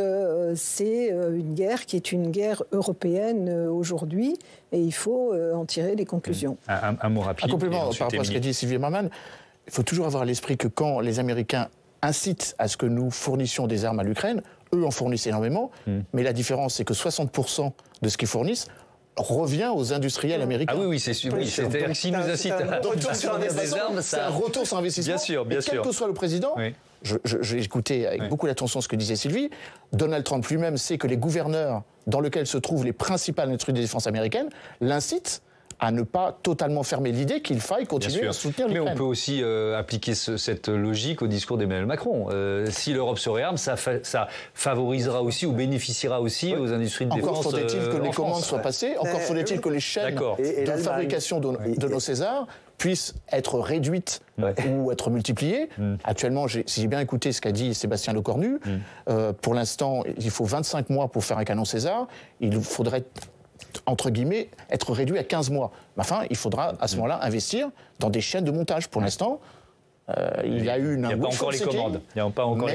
c'est une guerre qui est une guerre européenne aujourd'hui, et il faut en tirer les conclusions. Un mot rapide. Un complément par rapport à ce qu'a dit Sylvie Bermann, il faut toujours avoir à l'esprit que quand les Américains incitent à ce que nous fournissions des armes à l'Ukraine, eux en fournissent énormément, mais la différence, c'est que 60% de ce qu'ils fournissent revient aux industriels américains. Ah oui, c'est-à-dire que s'ils nous incitent à fournir des armes, c'est un retour sur investissement. Bien sûr. Quel que soit le président, j'ai écouté avec beaucoup d'attention ce que disait Sylvie, Donald Trump lui-même sait que les gouverneurs dans lesquels se trouvent les principales industries de défense américaines l'incitent à ne pas totalement fermer l'idée qu'il faille continuer à soutenir l'Ukraine. Mais on peut aussi appliquer cette logique au discours d'Emmanuel Macron. Si l'Europe se réarme, ça favorisera aussi ou bénéficiera aussi aux industries de défense. Encore faudrait-il que les commandes soient passées, encore faudrait-il que les chaînes de fabrication de nos Césars puissent être réduites ou être multipliées. Actuellement, si j'ai bien écouté ce qu'a dit Sébastien Lecornu, pour l'instant, il faut 25 mois pour faire un canon César. Il faudrait, entre guillemets, être réduit à 15 mois. Enfin, il faudra à ce moment-là investir dans des chaînes de montage. Pour l'instant, il y a eu une... Il n'y a pas encore les commandes. Mais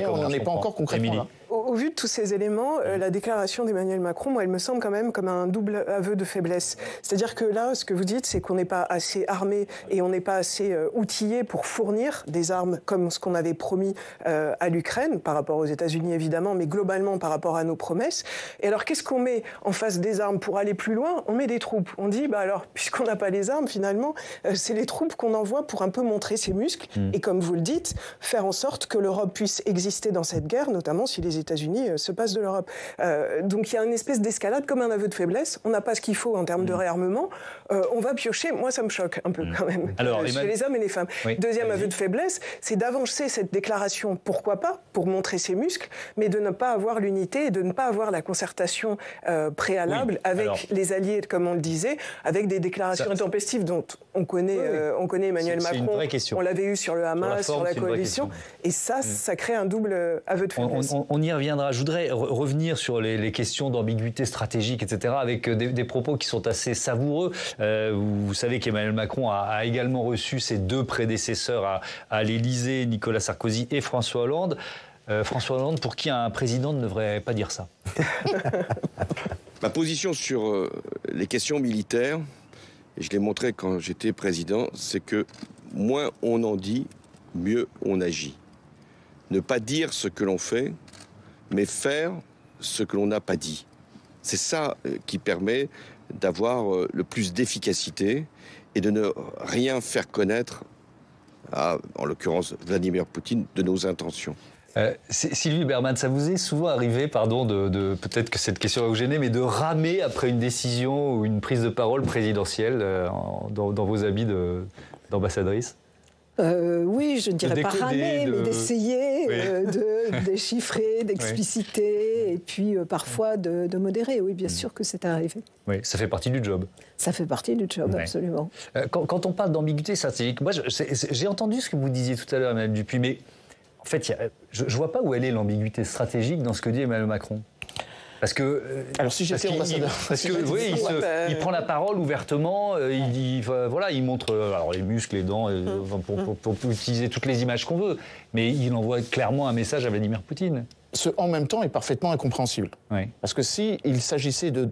on n'en est pas encore concrètement là. Au vu de tous ces éléments, la déclaration d'Emmanuel Macron, moi, elle me semble quand même comme un double aveu de faiblesse. C'est-à-dire que là, ce que vous dites, c'est qu'on n'est pas assez armé et on n'est pas assez outillé pour fournir des armes comme ce qu'on avait promis à l'Ukraine, par rapport aux États-Unis évidemment, mais globalement par rapport à nos promesses. Et alors, qu'est-ce qu'on met en face des armes pour aller plus loin? On met des troupes. On dit, alors, puisqu'on n'a pas les armes, finalement, c'est les troupes qu'on envoie pour un peu montrer ses muscles et, comme vous le dites, faire en sorte que l'Europe puisse exister dans cette guerre, notamment si les États-Unis États-Unis se passe de l'Europe. Donc il y a une espèce d'escalade comme un aveu de faiblesse. On n'a pas ce qu'il faut en termes de réarmement. On va piocher. Moi, ça me choque un peu quand même. Alors, chez les hommes et les femmes. Oui. Deuxième aveu de faiblesse, c'est d'avancer cette déclaration, pourquoi pas, pour montrer ses muscles, mais de ne pas avoir l'unité et de ne pas avoir la concertation préalable avec les alliés, comme on le disait, avec des déclarations intempestives dont on connaît Emmanuel Macron. On l'avait eu sur le Hamas, sur la coalition. Et ça crée un double aveu de faiblesse. On y reviendra. Je voudrais revenir sur les questions d'ambiguïté stratégique, etc., avec des propos qui sont assez savoureux. Vous savez qu'Emmanuel Macron a également reçu ses deux prédécesseurs à l'Élysée, Nicolas Sarkozy et François Hollande. François Hollande, pour qui un président ne devrait pas dire ça? Ma position sur les questions militaires, et je l'ai montré quand j'étais président, c'est que moins on en dit, mieux on agit. Ne pas dire ce que l'on fait, mais faire ce que l'on n'a pas dit. C'est ça qui permet d'avoir le plus d'efficacité et de ne rien faire connaître à, en l'occurrence, Vladimir Poutine, de nos intentions. Sylvie Bermann, ça vous est souvent arrivé, pardon, peut-être que cette question va vous gêner, mais de ramer après une décision ou une prise de parole présidentielle dans vos habits d'ambassadrice? Oui, je ne dirais pas ramer, mais d'essayer de déchiffrer, d'expliciter et puis parfois de modérer. Oui, bien sûr que c'est arrivé. Oui, ça fait partie du job. Ça fait partie du job, absolument. Quand on parle d'ambiguïté stratégique, moi j'ai entendu ce que vous disiez tout à l'heure, Mme Dupuis, mais en fait, je ne vois pas où elle est l'ambiguïté stratégique dans ce que dit Emmanuel Macron. Parce que, alors si j'étais ambassadeur, il prend la parole ouvertement, il montre les muscles, les dents, pour utiliser toutes les images qu'on veut, mais il envoie clairement un message à Vladimir Poutine. Ce en même temps est parfaitement incompréhensible. Oui. Parce que s'il s'agissait de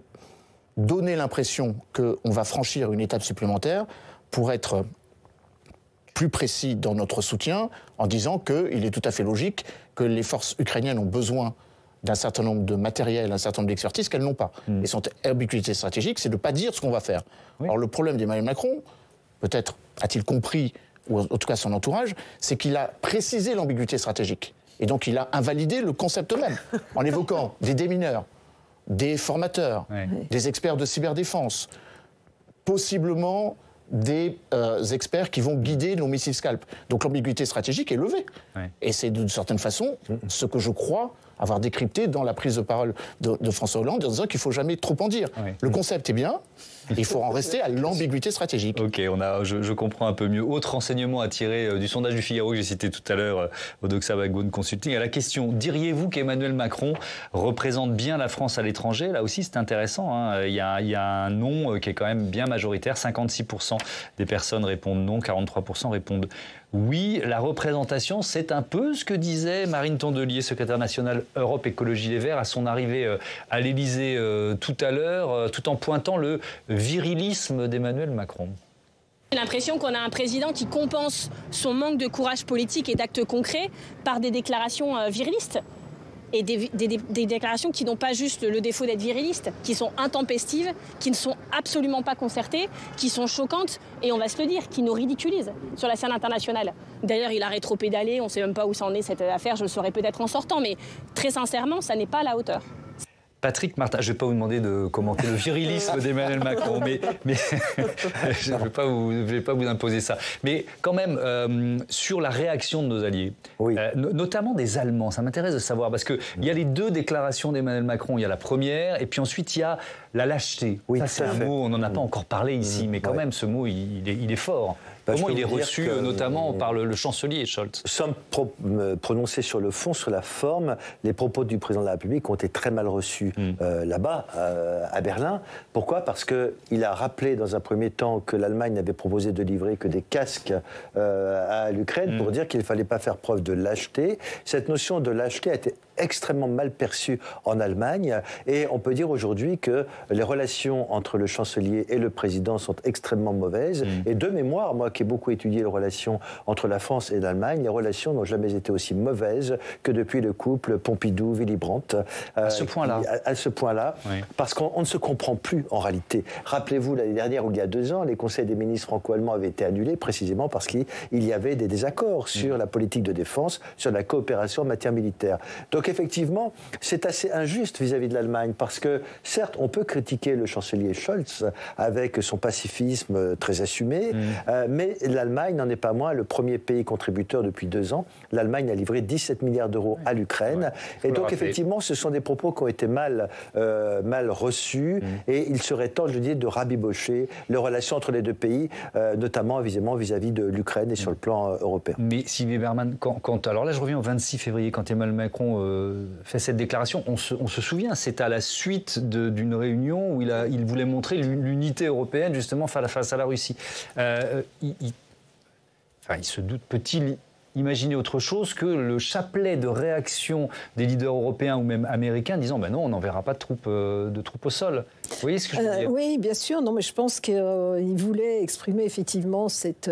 donner l'impression qu'on va franchir une étape supplémentaire pour être plus précis dans notre soutien, en disant qu'il est tout à fait logique que les forces ukrainiennes ont besoin d'un certain nombre de matériel, un certain nombre d'expertises qu'elles n'ont pas. Et son ambiguïté stratégique, c'est de ne pas dire ce qu'on va faire. Oui. Alors le problème d'Emmanuel Macron, peut-être a-t-il compris, ou en tout cas son entourage, c'est qu'il a précisé l'ambiguïté stratégique. Et donc il a invalidé le concept même, en évoquant des démineurs, des formateurs, des experts de cyberdéfense, possiblement des experts qui vont guider nos missiles Scalp. Donc l'ambiguïté stratégique est levée. Et c'est d'une certaine façon ce que je crois avoir décrypté dans la prise de parole de François Hollande en disant qu'il ne faut jamais trop en dire. Le concept est bien, il faut en rester à l'ambiguïté stratégique. Ok, je comprends un peu mieux. Autre renseignement à tirer du sondage du Figaro que j'ai cité tout à l'heure au Doxa Backbone Consulting. À la question, diriez-vous qu'Emmanuel Macron représente bien la France à l'étranger? Là aussi, c'est intéressant. Il y a un non qui est quand même bien majoritaire. 56% des personnes répondent non, 43% répondent oui. La représentation, c'est un peu ce que disait Marine Tondelier, secrétaire nationale Europe Écologie Les Verts, à son arrivée à l'Élysée tout à l'heure, tout en pointant le virilisme d'Emmanuel Macron. J'ai l'impression qu'on a un président qui compense son manque de courage politique et d'actes concrets par des déclarations virilistes. Et des déclarations qui n'ont pas juste le défaut d'être virilistes, qui sont intempestives, qui ne sont absolument pas concertées, qui sont choquantes, et on va se le dire, qui nous ridiculisent sur la scène internationale. D'ailleurs, il a rétropédalé, on ne sait même pas où ça en est cette affaire, je le saurai peut-être en sortant, mais très sincèrement, ça n'est pas à la hauteur. Patrick Martin, je ne vais pas vous demander de commenter le virilisme d'Emmanuel Macron, mais je ne vais pas vous imposer ça. Mais quand même, sur la réaction de nos alliés, notamment des Allemands, ça m'intéresse de savoir, parce qu'il y a les deux déclarations d'Emmanuel Macron, il y a la première, et puis ensuite il y a la lâcheté. Oui, ça, c'est un mot, on n'en a pas encore parlé ici, mais quand même, ce mot, il est fort. Comment il est reçu, notamment par le chancelier Scholz? Sans me prononcer sur le fond, sur la forme, les propos du président de la République ont été très mal reçus là-bas, à Berlin. Pourquoi? Parce qu'il a rappelé dans un premier temps que l'Allemagne n'avait proposé de livrer que des casques à l'Ukraine pour dire qu'il ne fallait pas faire preuve de lâcheté. Cette notion de lâcheté a été extrêmement mal perçue en Allemagne et on peut dire aujourd'hui que les relations entre le chancelier et le président sont extrêmement mauvaises. Et de mémoire, moi qui ai beaucoup étudié les relations entre la France et l'Allemagne, les relations n'ont jamais été aussi mauvaises que depuis le couple Pompidou-Willy Brandt. À ce point-là. À ce point-là, parce qu'on ne se comprend plus en réalité. Rappelez-vous, l'année dernière ou il y a 2 ans, les conseils des ministres franco-allemands avaient été annulés précisément parce qu'il y avait des désaccords sur la politique de défense, sur la coopération en matière militaire. Donc Donc effectivement, c'est assez injuste vis-à-vis de l'Allemagne, parce que certes, on peut critiquer le chancelier Scholz avec son pacifisme très assumé, mais l'Allemagne n'en est pas moins le premier pays contributeur depuis 2 ans. L'Allemagne a livré 17 milliards d'euros à l'Ukraine. Et donc effectivement, ce sont des propos qui ont été mal reçus, et il serait temps, je dis, de rabibocher les relations entre les deux pays, notamment évidemment vis-à-vis de l'Ukraine et sur le plan européen. Mais Sylvie Berman, alors là je reviens au 26 février, quand Emmanuel Macron fait cette déclaration, on se souvient, c'est à la suite d'une réunion où il voulait montrer l'unité européenne justement face à la Russie. Il se doute, peut-il imaginer autre chose que le chapelet de réaction des leaders européens ou même américains disant non, on n'enverra pas de troupes au sol. Vous voyez ce que je veux dire ? Oui, bien sûr. Non, mais je pense qu'il voulait exprimer effectivement cette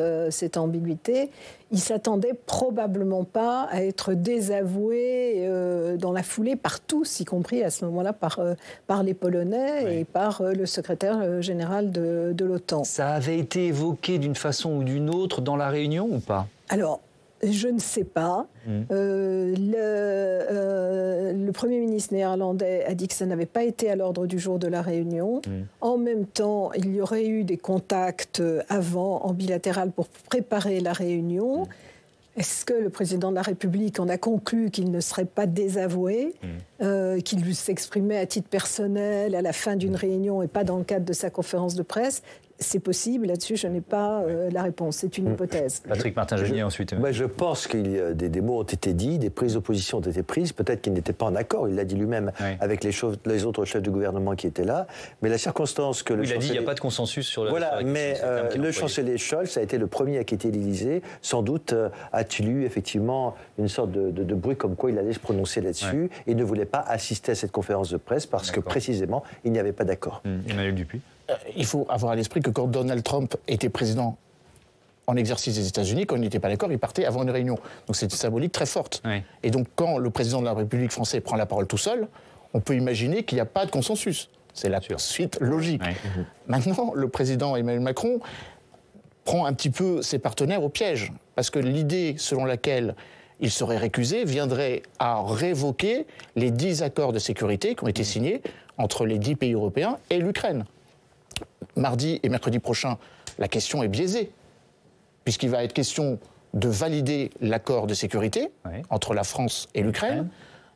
ambiguïté. Il s'attendait probablement pas à être désavoué dans la foulée par tous, y compris à ce moment-là par les Polonais et par le secrétaire général de l'OTAN. Ça avait été évoqué d'une façon ou d'une autre dans la réunion ou pas ? Alors, je ne sais pas. Le Premier ministre néerlandais a dit que ça n'avait pas été à l'ordre du jour de la réunion. En même temps, il y aurait eu des contacts avant, en bilatéral, pour préparer la réunion. Est-ce que le président de la République en a conclu qu'il ne serait pas désavoué, qu'il s'exprimait à titre personnel à la fin d'une réunion et pas dans le cadre de sa conférence de presse ? C'est possible, là-dessus je n'ai pas la réponse, c'est une hypothèse. Patrick Martin-Genier ensuite. Je pense que des mots ont été dits, des prises de position ont été prises, peut-être qu'il n'était pas en accord, il l'a dit lui-même avec les autres chefs du gouvernement qui étaient là, mais la circonstance que le chancelier... Il a dit qu'il n'y a pas de consensus sur la... Voilà, mais le chancelier Scholz a été le premier à quitter l'Élysée, sans doute a-t-il eu effectivement une sorte de bruit comme quoi il allait se prononcer là-dessus, et ne voulait pas assister à cette conférence de presse parce que précisément il n'y avait pas d'accord. Emmanuel Dupuy. Il faut avoir à l'esprit que quand Donald Trump était président en exercice des États-Unis, quand il n'était pas d'accord, il partait avant une réunion. Donc c'est une symbolique très forte. Et donc quand le président de la République française prend la parole tout seul, on peut imaginer qu'il n'y a pas de consensus. C'est la suite logique. Maintenant, le président Emmanuel Macron prend un petit peu ses partenaires au piège. Parce que l'idée selon laquelle il serait récusé viendrait à révoquer les 10 accords de sécurité qui ont été signés entre les 10 pays européens et l'Ukraine. Mardi et mercredi prochain, la question est biaisée, puisqu'il va être question de valider l'accord de sécurité entre la France et l'Ukraine,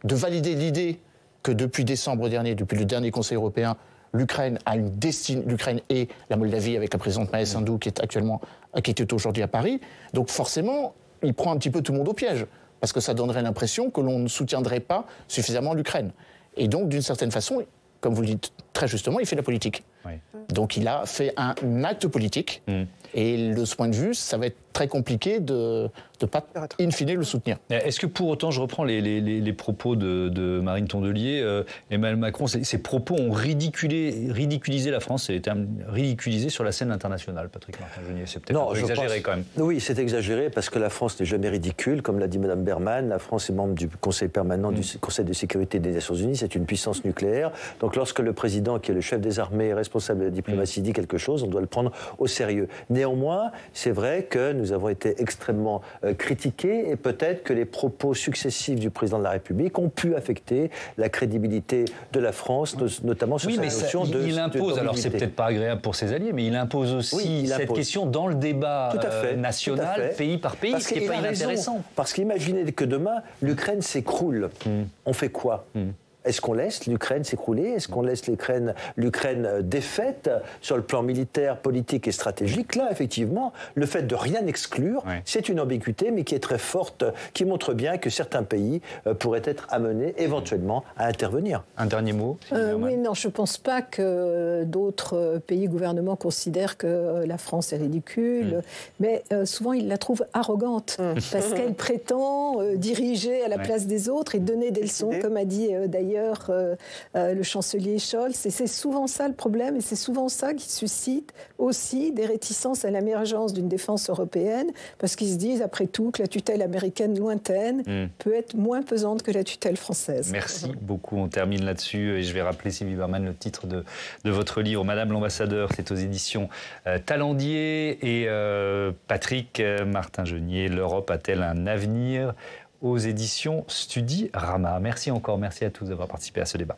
de valider l'idée que depuis décembre dernier, depuis le dernier Conseil européen, l'Ukraine a une destinée, l'Ukraine et la Moldavie avec la présidente Maë Sandu qui était aujourd'hui à Paris. Donc forcément, il prend un petit peu tout le monde au piège, parce que ça donnerait l'impression que l'on ne soutiendrait pas suffisamment l'Ukraine. Et donc, d'une certaine façon, comme vous le dites très justement, il fait de la politique. Donc il a fait un acte politique, et de ce point de vue, ça va être très compliqué de pas, in fine, le soutenir. Est-ce que pour autant, je reprends les propos de Marine Tondelier, Emmanuel Macron, ses propos ont ridiculisé la France, c'est ridiculisé sur la scène internationale, Patrick Martin-Genier, c'est peut-être un peu exagéré quand même. Oui, c'est exagéré parce que la France n'est jamais ridicule, comme l'a dit Mme Berman, la France est membre du Conseil permanent du Conseil de sécurité des Nations Unies, c'est une puissance nucléaire, donc lorsque le président, qui est le chef des armées, responsable de la diplomatie, dit quelque chose, on doit le prendre au sérieux. Néanmoins, c'est vrai que nous avons été extrêmement critiqués, et peut-être que les propos successifs du président de la République ont pu affecter la crédibilité de la France, notamment sur cette notion de... Il impose, alors c'est peut-être pas agréable pour ses alliés, mais il impose aussi cette question dans le débat national, pays par pays, ce qui n'est pas inintéressant. Parce qu'imaginez que demain, l'Ukraine s'écroule. On fait quoi ? Est-ce qu'on laisse l'Ukraine s'écrouler ? Est-ce qu'on laisse l'Ukraine défaite sur le plan militaire, politique et stratégique ? Là, effectivement, le fait de rien exclure, c'est une ambiguïté, mais qui est très forte, qui montre bien que certains pays pourraient être amenés éventuellement à intervenir. Un dernier mot ? Oui, non, je ne pense pas que d'autres pays gouvernements considèrent que la France est ridicule, mais souvent ils la trouvent arrogante, parce qu'elle prétend diriger à la place des autres et donner des leçons, comme a dit d'ailleurs le chancelier Scholz, et c'est souvent ça le problème, et c'est souvent ça qui suscite aussi des réticences à l'émergence d'une défense européenne, parce qu'ils se disent après tout que la tutelle américaine lointaine peut être moins pesante que la tutelle française. Merci beaucoup, on termine là-dessus, et je vais rappeler, Sylvie Berman, le titre de votre livre, Madame l'ambassadeur, c'est aux éditions Talendier, et Patrick Martin-Genier, l'Europe a-t-elle un avenir aux éditions Studi Rama. Merci encore, merci à tous d'avoir participé à ce débat.